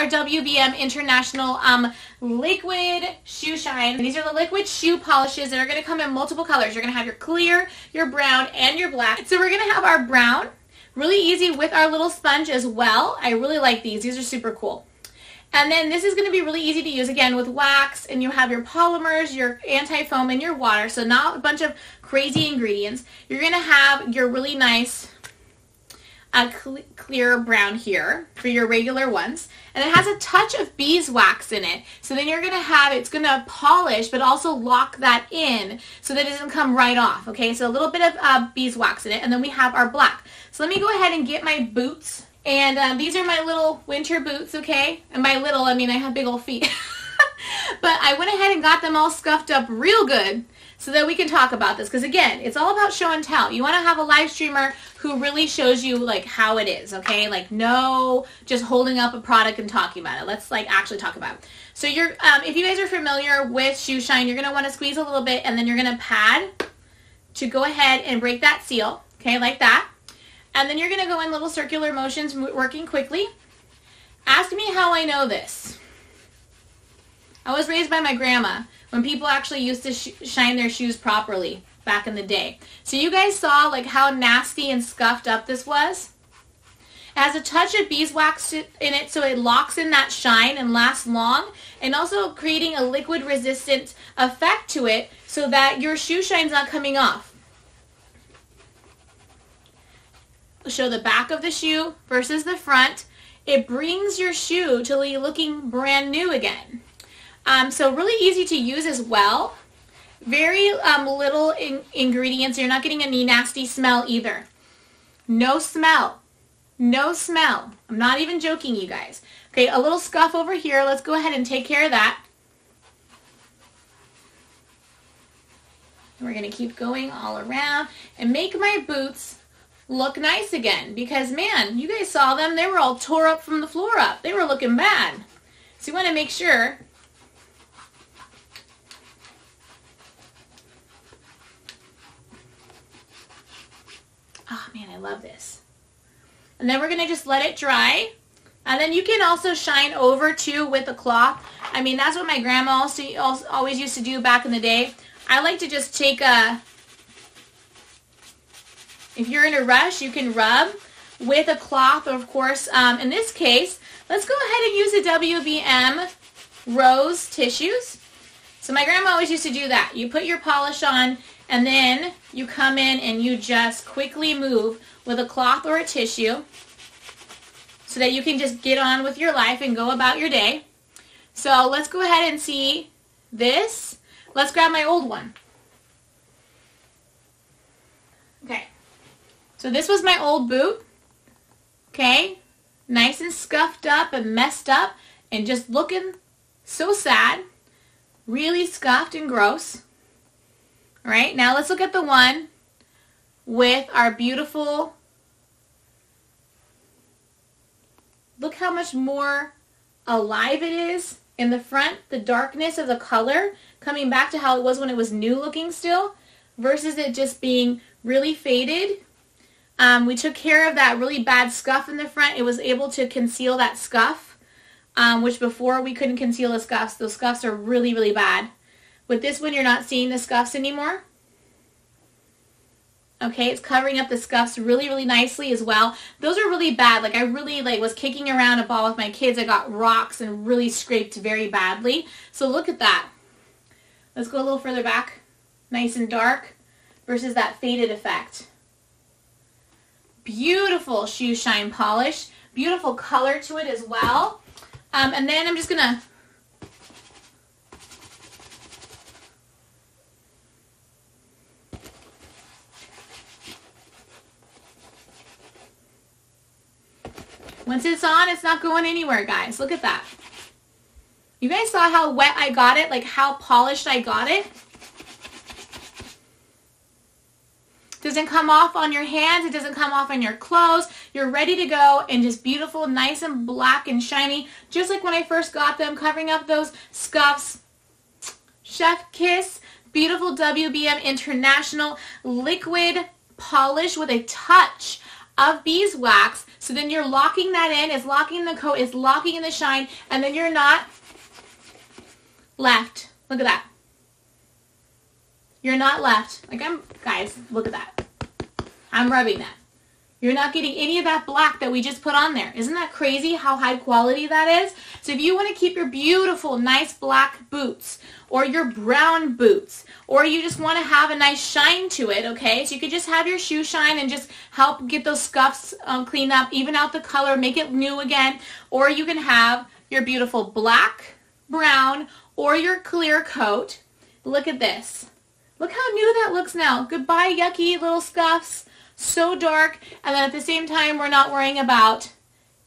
our WBM International liquid shoe shine. These are the liquid shoe polishes that are going to come in multiple colors. You're going to have your clear, your brown, and your black. So we're going to have our brown, really easy with our little sponge as well. I really like these. These are super cool. And then this is going to be really easy to use, again, with wax, and you have your polymers, your anti-foam, and your water, so not a bunch of crazy ingredients. You're going to have your really nice clear brown here for your regular ones, and it has a touch of beeswax in it, so then you're going to have, it's going to polish, but also lock that in so that it doesn't come right off, okay? So a little bit of beeswax in it, and then we have our black. So let me go ahead and get my boots. And these are my little winter boots, okay? And by little, I mean I have big old feet. But I went ahead and got them all scuffed up real good so that we can talk about this. Because again, it's all about show and tell. You want to have a live streamer who really shows you like how it is, okay? Like no just holding up a product and talking about it. Let's like actually talk about it. So you're, if you guys are familiar with shoe shine, you're going to want to squeeze a little bit, and then you're going to pad to go ahead and break that seal, okay, like that. And then you're going to go in little circular motions, working quickly. Ask me how I know this. I was raised by my grandma when people actually used to shine their shoes properly back in the day. So you guys saw like how nasty and scuffed up this was? It has a touch of beeswax in it so it locks in that shine and lasts long, and also creating a liquid resistant effect to it so that your shoe shine's not coming off. Show the back of the shoe versus the front. It brings your shoe to looking brand new again. So really easy to use as well. Very little ingredients. You're not getting any nasty smell either. No smell. No smell. I'm not even joking, you guys. Okay, a little scuff over here. Let's go ahead and take care of that. And we're going to keep going all around and make my boots look nice again, because man, you guys saw them, they were all tore up from the floor up. They were looking bad. So you want to make sure oh man, I love this. And then we're going to just let it dry, and then you can also shine over too with a cloth. I mean, that's what my grandma also always used to do back in the day. I like to just take a, if you're in a rush, you can rub with a cloth, of course. In this case, let's go ahead and use the WBM rose tissues. So my grandma always used to do that. You put your polish on, and then you come in and you just quickly move with a cloth or a tissue so that you can just get on with your life and go about your day. So let's go ahead and see this. Let's grab my old one. Okay. So this was my old boot, okay, nice and scuffed up and messed up and just looking so sad, really scuffed and gross. All right, now let's look at the one with our beautiful, look how much more alive it is in the front, the darkness of the color coming back to how it was when it was new looking still versus it just being really faded. We took care of that really bad scuff in the front. It was able to conceal that scuff, which before we couldn't conceal the scuffs. Those scuffs are really, really bad. With this one, you're not seeing the scuffs anymore. Okay, it's covering up the scuffs really, really nicely as well. Those are really bad. Like I really was kicking around a ball with my kids. I got rocks and really scraped very badly. So look at that. Let's go a little further back. Nice and dark versus that faded effect. Beautiful shoe shine polish. Beautiful color to it as well. And then I'm just going to once it's on, it's not going anywhere, guys. Look at that. You guys saw how wet I got it, like how polished I got it? Doesn't come off on your hands. It doesn't come off on your clothes. You're ready to go and just beautiful, nice and black and shiny, just like when I first got them, covering up those scuffs. Chef Kiss, beautiful WBM International liquid polish with a touch of beeswax. So then you're locking that in, it's locking the coat, it's locking in the shine, and then you're not left. Look at that. You're not left. Like guys, look at that. I'm rubbing that. You're not getting any of that black that we just put on there. Isn't that crazy how high quality that is? So if you want to keep your beautiful, nice black boots, or your brown boots, or you just want to have a nice shine to it, okay? So you could just have your shoe shine and just help get those scuffs clean up, even out the color, make it new again. Or you can have your beautiful black, brown, or your clear coat. Look at this. Look how new that looks now. Goodbye, yucky little scuffs. So dark, and then at the same time we're not worrying about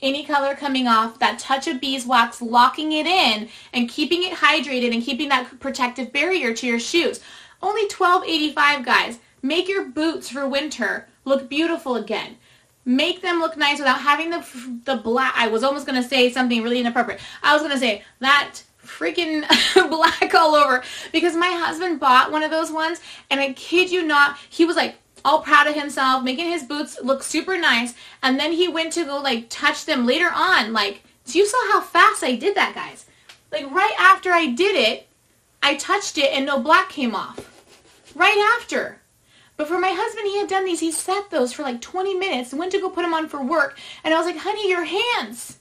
any color coming off, that touch of beeswax locking it in and keeping it hydrated and keeping that protective barrier to your shoes. Only $12.85, guys. Make your boots for winter look beautiful again. Make them look nice without having the black. I was almost going to say something really inappropriate. I was going to say that freaking black all over, because my husband bought one of those ones, and I kid you not, he was like all proud of himself, making his boots look super nice, and then he went to go like touch them later on. Like, you saw how fast I did that, guys. Like right after I did it, I touched it and no black came off. Right after. But for my husband, he had done these, he set those for like 20 minutes and went to go put them on for work, and I was like, honey, your hands.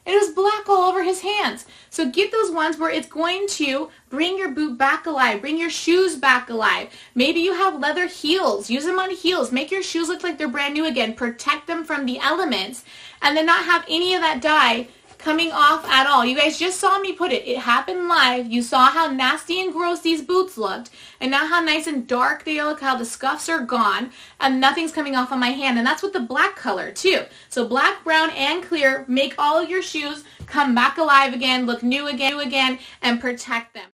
And it was black all over his hands. So get those ones where it's going to bring your boot back alive, bring your shoes back alive. Maybe you have leather heels. Use them on heels. Make your shoes look like they're brand new again. Protect them from the elements, and then not have any of that dye coming off at all. You guys just saw me put it. It happened live. You saw how nasty and gross these boots looked, and now how nice and dark they look, how the scuffs are gone, and nothing's coming off on my hand. And that's with the black color too. So black, brown, and clear, make all of your shoes come back alive again, look new again, and protect them.